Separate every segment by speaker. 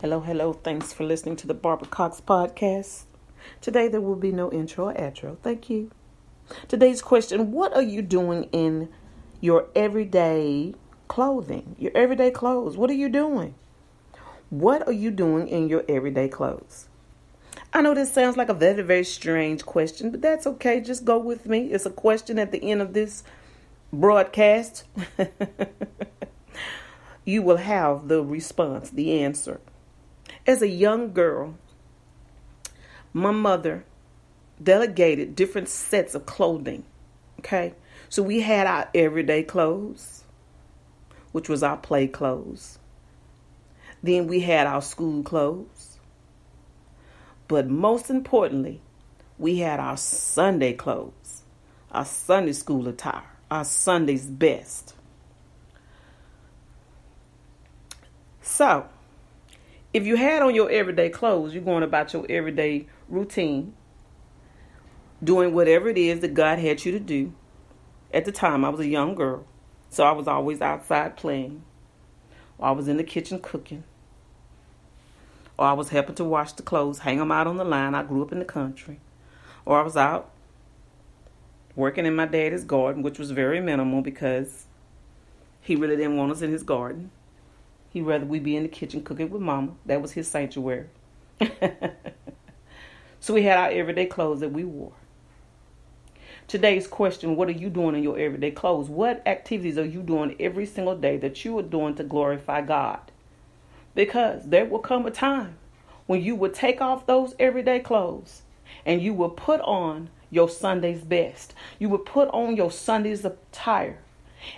Speaker 1: Hello, hello. Thanks for listening to the Barbara Cox podcast. Today there will be no intro or outro. Thank you. Today's question, what are you doing in your everyday clothing? Your everyday clothes. What are you doing? What are you doing in your everyday clothes? I know this sounds like a very, very strange question, but that's okay. Just go with me. It's a question at the end of this broadcast. You will have the response, the answer. As a young girl, my mother delegated different sets of clothing. Okay. So we had our everyday clothes, which was our play clothes. Then we had our school clothes. But most importantly, we had our Sunday clothes, our Sunday school attire, our Sunday's best. So, if you had on your everyday clothes, you're going about your everyday routine, doing whatever it is that God had you to do. At the time, I was a young girl, so I was always outside playing, or I was in the kitchen cooking, or I was helping to wash the clothes, hang them out on the line. I grew up in the country. Or I was out working in my daddy's garden, which was very minimal because he really didn't want us in his garden. He'd rather we be in the kitchen cooking with mama. That was his sanctuary. So we had our everyday clothes that we wore. Today's question, what are you doing in your everyday clothes? What activities are you doing every single day that you are doing to glorify God? Because there will come a time when you will take off those everyday clothes and you will put on your Sunday's best. You will put on your Sunday's attire.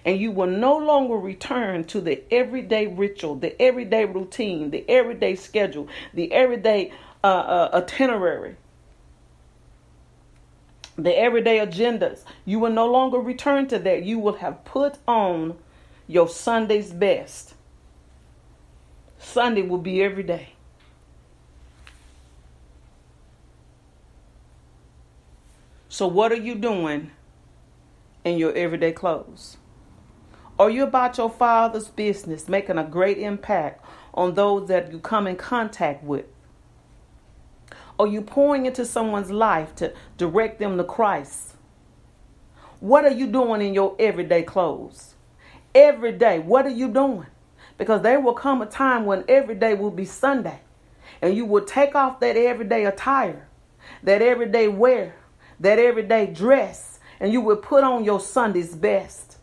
Speaker 1: And you will no longer return to the everyday ritual, the everyday routine, the everyday schedule, the everyday itinerary, the everyday agendas. You will no longer return to that. You will have put on your Sunday's best. Sunday will be every day. So what are you doing in your everyday clothes? Are you about your Father's business, making a great impact on those that you come in contact with? Are you pouring into someone's life to direct them to Christ? What are you doing in your everyday clothes? Every day, what are you doing? Because there will come a time when every day will be Sunday. And you will take off that everyday attire, that everyday wear, that everyday dress, and you will put on your Sunday's best.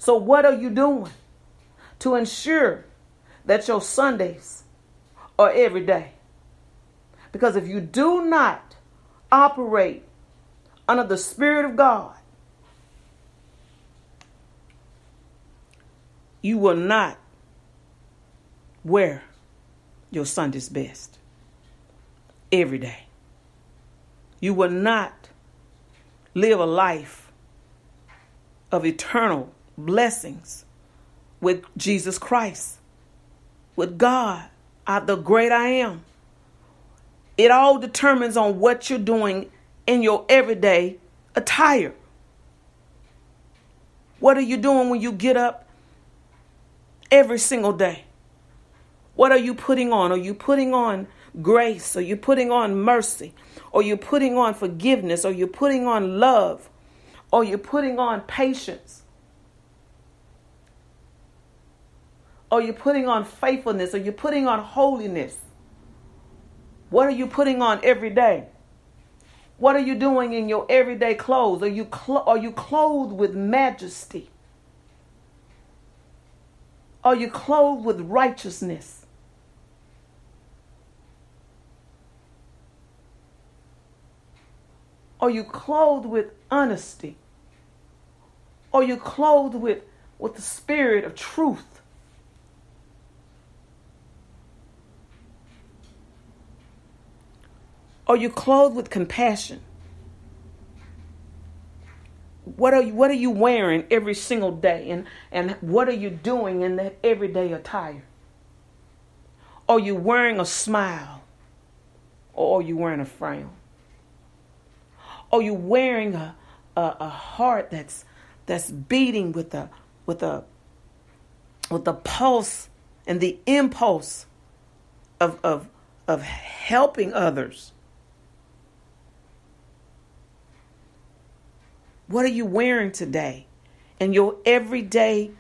Speaker 1: So what are you doing to ensure that your Sundays are every day? Because if you do not operate under the Spirit of God, you will not wear your Sunday's best every day. You will not live a life of eternal blessings with Jesus Christ, with God, the great I am. It all determines on what you're doing in your everyday attire. What are you doing when you get up every single day? What are you putting on? Are you putting on grace? Are you putting on mercy? Are you putting on forgiveness? Are you putting on love? Are you putting on patience? Are you putting on faithfulness? Are you putting on holiness? What are you putting on every day? What are you doing in your everyday clothes? Are you clothed with majesty? Are you clothed with righteousness? Are you clothed with honesty? Are you clothed with the spirit of truth? Are you clothed with compassion? What are you wearing every single day? And what are you doing in that everyday attire? Are you wearing a smile? Or are you wearing a frown? Are you wearing a heart that's beating with the pulse and the impulse of helping others? What are you wearing today in your everyday,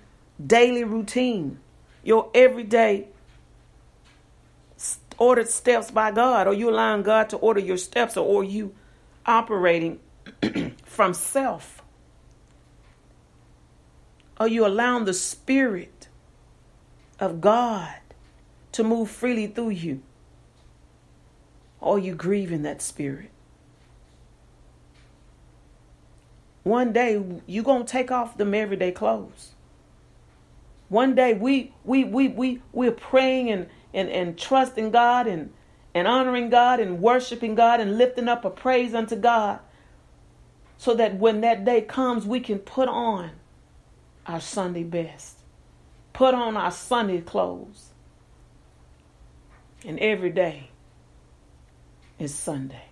Speaker 1: daily routine? Your everyday ordered steps by God? Are you allowing God to order your steps, or are you operating from self? Are you allowing the Spirit of God to move freely through you? Or are you grieving that Spirit? One day you're going to take off them everyday clothes. One day we're praying and trusting God and honoring God and worshiping God and lifting up a praise unto God, so that when that day comes, we can put on our Sunday best, put on our Sunday clothes. And every day is Sunday.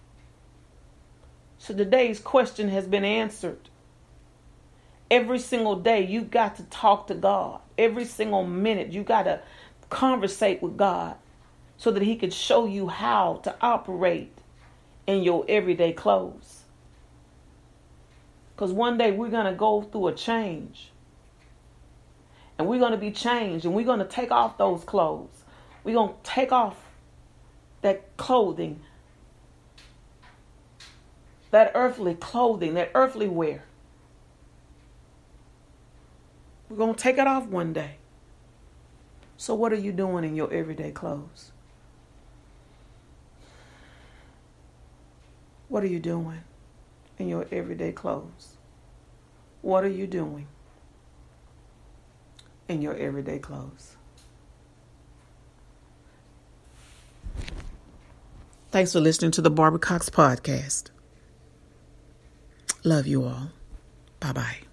Speaker 1: So today's question has been answered. Every single day you got to talk to God. Every single minute you got to conversate with God, so that he could show you how to operate in your everyday clothes. Because one day we're going to go through a change. And we're going to be changed. And we're going to take off those clothes. We're going to take off that clothing. That earthly clothing. That earthly wear. We're going to take it off one day. So what are you doing in your everyday clothes? What are you doing in your everyday clothes? What are you doing in your everyday clothes? Thanks for listening to the Barbara Cox Podcast. Love you all. Bye-bye.